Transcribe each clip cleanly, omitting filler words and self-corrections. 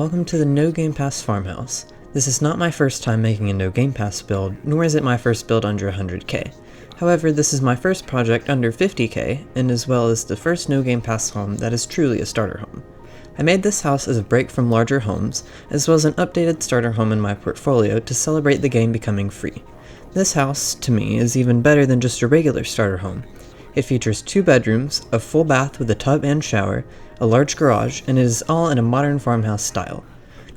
welcome to the No-Gamepass Farmhouse. This is not my first time making a No-Gamepass build, nor is it my first build under 100k. However, this is my first project under 50k, and as well as the first No-Gamepass home that is truly a starter home. I made this house as a break from larger homes, as well as an updated starter home in my portfolio to celebrate the game becoming free. This house, to me, is even better than just a regular starter home. It features 2 bedrooms, a full bath with a tub and shower, a large garage, and it is all in a modern farmhouse style.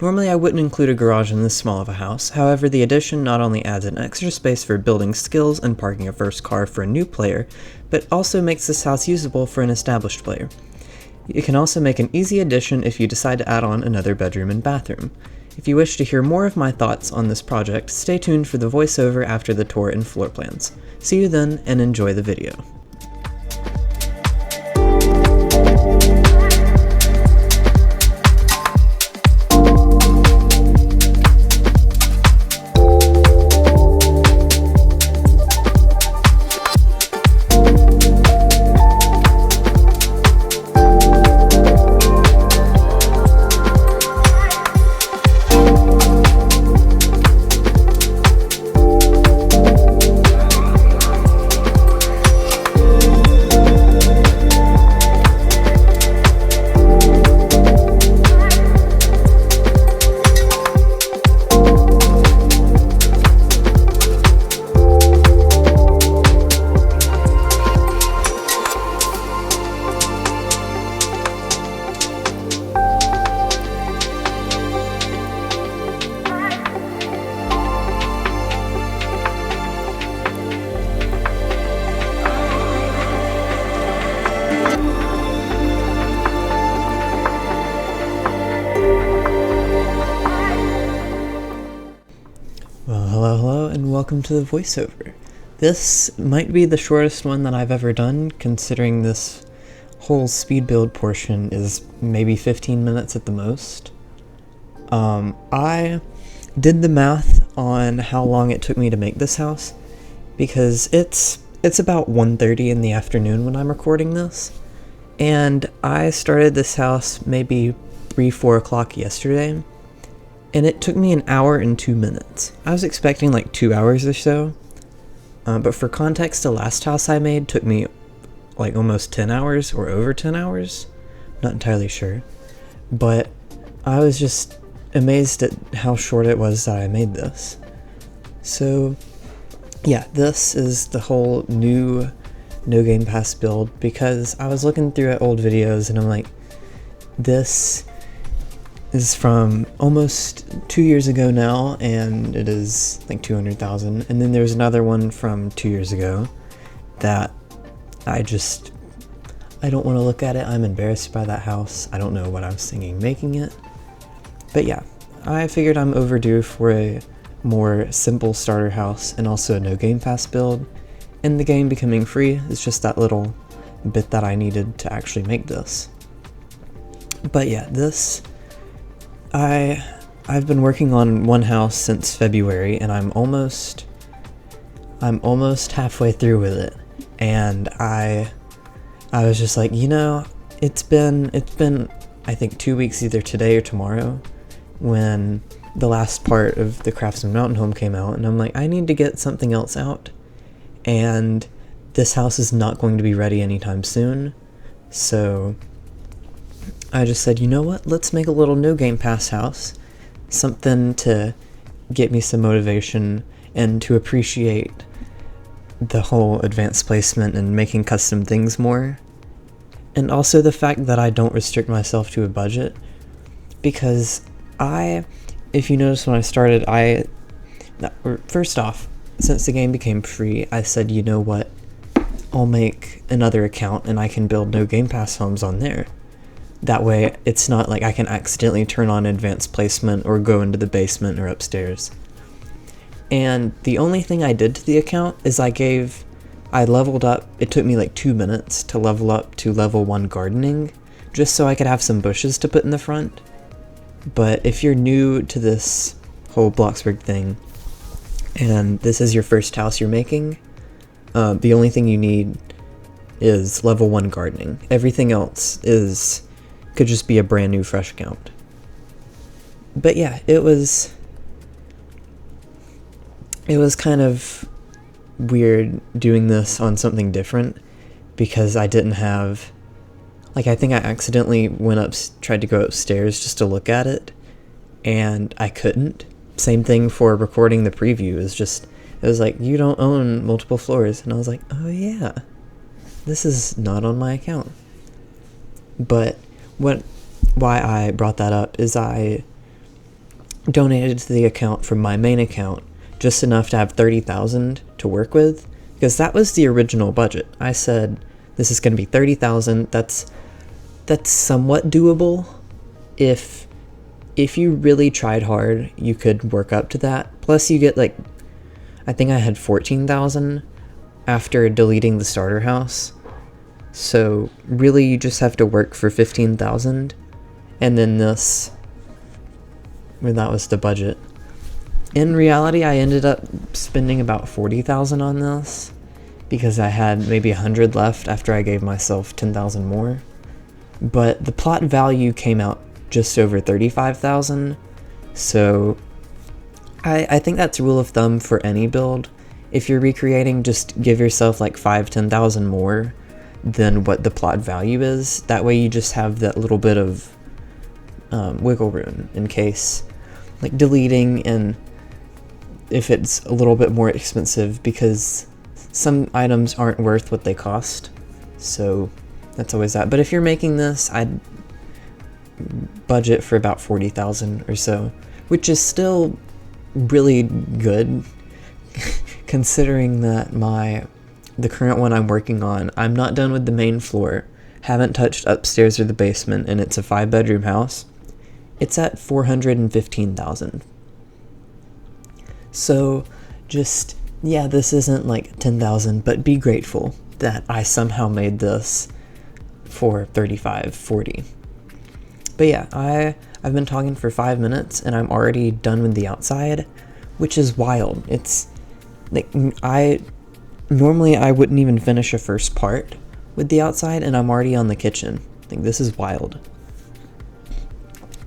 Normally I wouldn't include a garage in this small of a house, however the addition not only adds an extra space for building skills and parking a first car for a new player, but also makes this house usable for an established player. You can also make an easy addition if you decide to add on another bedroom and bathroom. If you wish to hear more of my thoughts on this project, stay tuned for the voiceover after the tour and floor plans. See you then, and enjoy the video. Well, hello, and welcome to the voiceover. This might be the shortest one that I've ever done, considering this whole speed build portion is maybe 15 minutes at the most. I did the math on how long it took me to make this house, because it's about 1:30 in the afternoon when I'm recording this, and I started this house maybe 3-4 o'clock yesterday. And it took me 1 hour and 2 minutes. I was expecting like 2 hours or so, but for context, the last house I made took me like almost 10 hours or over 10 hours. Not entirely sure, but I was just amazed at how short it was that I made this. So yeah, this is the whole new No-Gamepass build, because I was looking through at old videos and I'm like, this is from almost 2 years ago now, and it is like 200,000. And then there's another one from 2 years ago that I don't want to look at it. I'm embarrassed by that house. I don't know what I was thinking making it. But yeah, I figured I'm overdue for a more simple starter house and also a No-Gamepass build. And the game becoming free is just that little bit that I needed to actually make this. But yeah, I've been working on one house since February, and I'm almost halfway through with it. And I was just like, you know, it's been I think 2 weeks, either today or tomorrow, when the last part of the Craftsman Mountain Home came out, and I'm like, I need to get something else out, and this house is not going to be ready anytime soon. So I just said, you know what, let's make a little No-Gamepass house, something to get me some motivation and to appreciate the whole advanced placement and making custom things more. And also the fact that I don't restrict myself to a budget, because if you notice when I started, first off, since the game became free, I said, you know what, I'll make another account and I can build No-Gamepass homes on there. That way, it's not like I can accidentally turn on advanced placement or go into the basement or upstairs. And the only thing I did to the account is I leveled up. It took me like 2 minutes to level up to level 1 gardening, just so I could have some bushes to put in the front. But if you're new to this whole Bloxburg thing, and this is your first house you're making, the only thing you need is level 1 gardening. Everything else could just be a brand new fresh account. But yeah, it was kind of weird doing this on something different, because I didn't have, like, I think I accidentally tried to go upstairs just to look at it, and I couldn't. Same thing for recording the preview. It was like, you don't own multiple floors, and I was like, oh yeah, this is not on my account. But why I brought that up is I donated to the account from my main account just enough to have 30,000 to work with, because that was the original budget. I said this is going to be 30,000. That's somewhat doable. If you really tried hard, you could work up to that. Plus you get, like, I think I had 14,000 after deleting the starter house. So really you just have to work for 15,000, and then that was the budget. In reality, I ended up spending about 40,000 on this, because I had maybe 100 left after I gave myself 10,000 more. But the plot value came out just over 35,000, so I think that's rule of thumb for any build. If you're recreating, just give yourself like 10,000 more than what the plot value is. That way you just have that little bit of wiggle room in case, like, deleting, and if it's a little bit more expensive, because some items aren't worth what they cost. So that's always that. But if you're making this, I'd budget for about 40,000 or so, which is still really good considering that the current one I'm working on, I'm not done with the main floor, haven't touched upstairs or the basement, and it's a 5-bedroom house. It's at 415,000. So just, yeah, this isn't like 10,000, but be grateful that I somehow made this for 35, 40. But yeah, I've been talking for 5 minutes and I'm already done with the outside, which is wild. It's like, normally I wouldn't even finish a first part with the outside, and I'm already on the kitchen. Like, this is wild.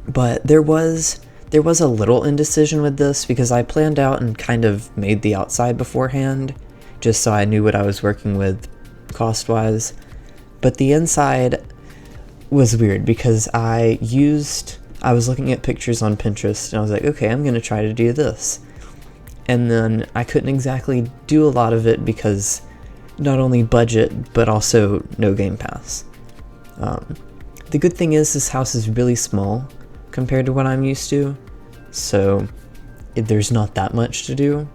But there was a little indecision with this, because I planned out and kind of made the outside beforehand, just so I knew what I was working with cost-wise. But the inside was weird, because I was looking at pictures on Pinterest, and I was like, okay, I'm going to try to do this. And then I couldn't exactly do a lot of it, because not only budget, but also no Game Pass. The good thing is this house is really small compared to what I'm used to, so there's not that much to do.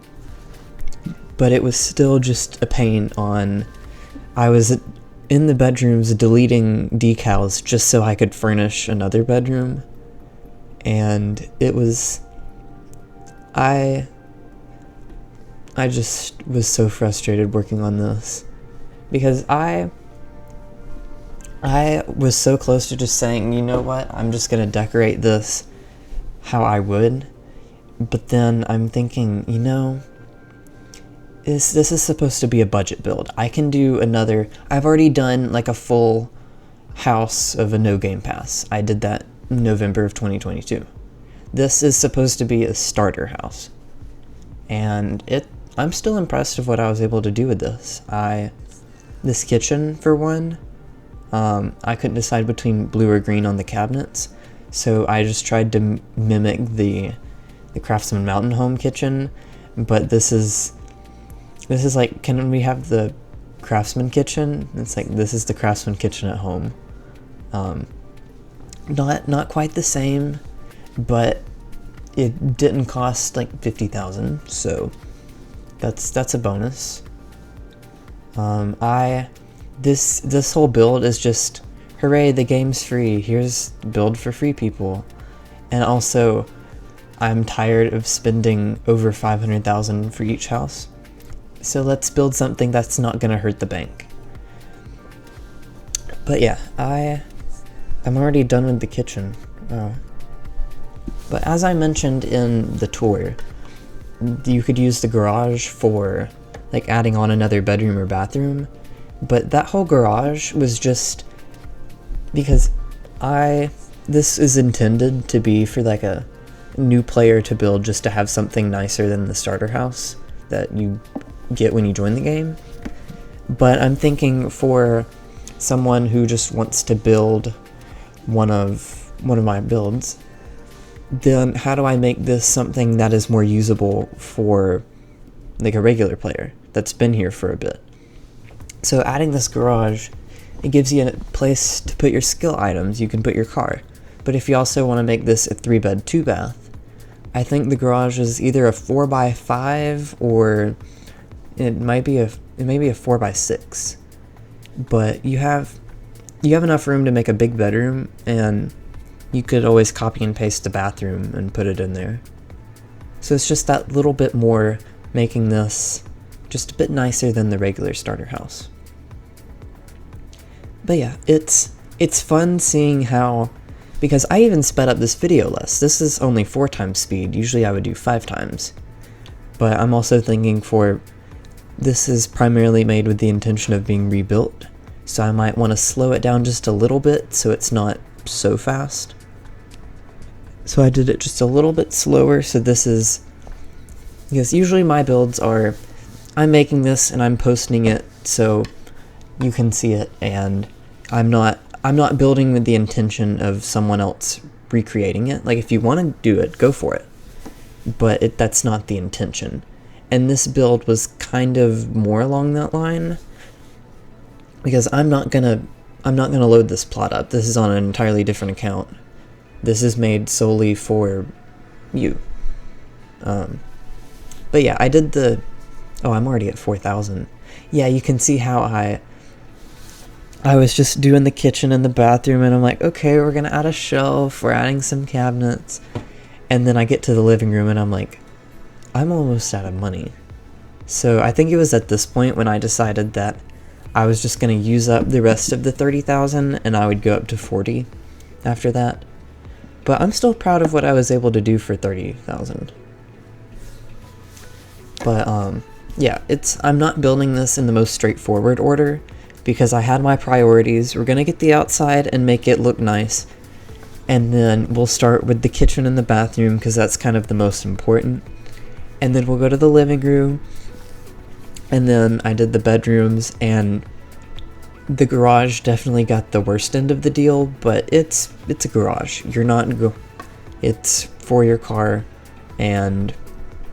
But it was still just a pain I was in the bedrooms deleting decals just so I could furnish another bedroom, and it was, I just was so frustrated working on this, because I was so close to just saying, you know what, I'm just gonna decorate this how I would, but then I'm thinking, you know, this is supposed to be a budget build. I can do I've already done like a full house of a No Game Pass. I did that in November of 2022. This is supposed to be a starter house, and I'm still impressed of what I was able to do with this. This kitchen, for one, I couldn't decide between blue or green on the cabinets, so I just tried to mimic the Craftsman Mountain Home kitchen, but this is like, can we have the Craftsman kitchen? It's like, this is the Craftsman kitchen at home. Not quite the same, but it didn't cost like 50,000, so that's a bonus. This whole build is just, hooray, the game's free, here's build for free people. And also, I'm tired of spending over 500,000 for each house, so let's build something that's not gonna hurt the bank. But yeah, I'm already done with the kitchen. But as I mentioned in the tour, you could use the garage for like adding on another bedroom or bathroom, but that whole garage was just because this is intended to be for like a new player to build just to have something nicer than the starter house that you get when you join the game. But I'm thinking for someone who just wants to build one of my builds, then how do I make this something that is more usable for like a regular player that's been here for a bit? So adding this garage, it gives you a place to put your skill items. You can put your car. But if you also want to make this a 3-bed, 2-bath, I think the garage is either a 4x5 or it may be a 4x6. But you have enough room to make a big bedroom, and you could always copy and paste the bathroom and put it in there. So it's just that little bit more, making this just a bit nicer than the regular starter house. But yeah, it's fun seeing how, because I even sped up this video less. This is only 4 times speed. Usually I would do 5 times. But I'm also thinking this is primarily made with the intention of being rebuilt, so I might want to slow it down just a little bit so it's not so fast. So I did it just a little bit slower, so this is, because usually my builds are, I'm making this and I'm posting it so you can see it, and I'm not building with the intention of someone else recreating it. Like, if you want to do it, go for it, but that's not the intention. And this build was kind of more along that line, because I'm not gonna load this plot up. This is on an entirely different account. This is made solely for you. But yeah, I did I'm already at 4,000. Yeah, you can see how I was just doing the kitchen and the bathroom, and I'm like, okay, we're gonna add a shelf, we're adding some cabinets, and then I get to the living room and I'm like, I'm almost out of money. So I think it was at this point when I decided that I was just going to use up the rest of the 30,000 and I would go up to 40 after that. But I'm still proud of what I was able to do for 30,000. But yeah, I'm not building this in the most straightforward order because I had my priorities. We're going to get the outside and make it look nice. And then we'll start with the kitchen and the bathroom because that's kind of the most important. And then we'll go to the living room. And then I did the bedrooms, and the garage definitely got the worst end of the deal, but it's a garage. It's for your car, and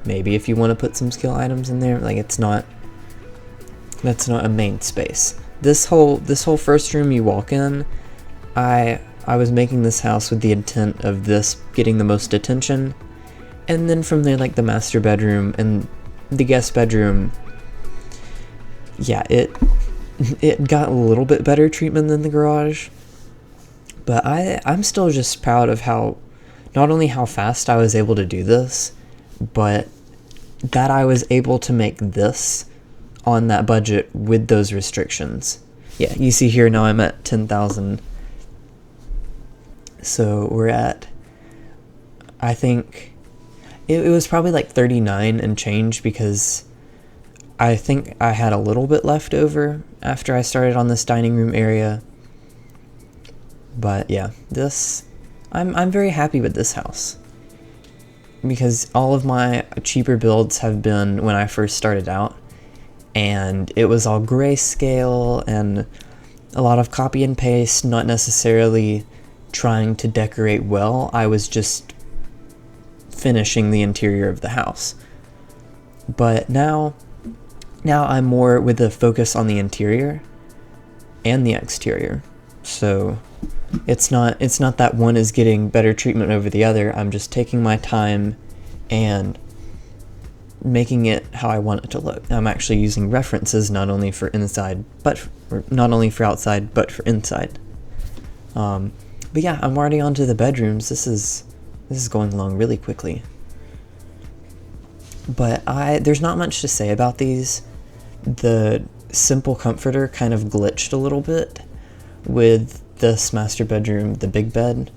maybe if you want to put some skill items in there, like that's not a main space. This whole first room you walk in, I was making this house with the intent of this getting the most attention, and then from there, like the master bedroom and the guest bedroom, yeah, it got a little bit better treatment than the garage. But I'm still just proud of not only how fast I was able to do this, but that I was able to make this on that budget with those restrictions. Yeah, you see here now I'm at 10,000. So we're at, I think, it was probably like 39 and change, because I think I had a little bit left over after I started on this dining room area. But yeah, I'm very happy with this house, because all of my cheaper builds have been when I first started out, and it was all grayscale and a lot of copy and paste, not necessarily trying to decorate well. I was just finishing the interior of the house. But now I'm more with a focus on the interior and the exterior. So it's not that one is getting better treatment over the other. I'm just taking my time and making it how I want it to look. I'm actually using references not only for outside, but for inside. But yeah, I'm already onto the bedrooms. This is going along really quickly. But there's not much to say about these. The simple comforter kind of glitched a little bit with this master bedroom, the big bed,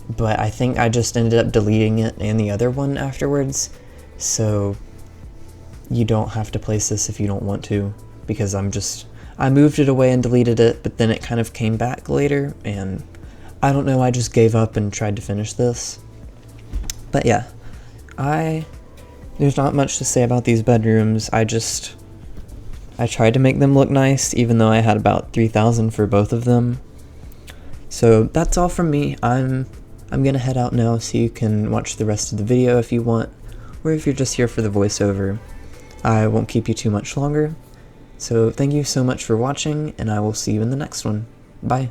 but I think I just ended up deleting it and the other one afterwards, so you don't have to place this if you don't want to, because I moved it away and deleted it, but then it kind of came back later, and I don't know, I just gave up and tried to finish this. But yeah, there's not much to say about these bedrooms. I tried to make them look nice, even though I had about 3,000 for both of them. So that's all from me. I'm gonna head out now so you can watch the rest of the video if you want, or if you're just here for the voiceover. I won't keep you too much longer. So thank you so much for watching, and I will see you in the next one. Bye.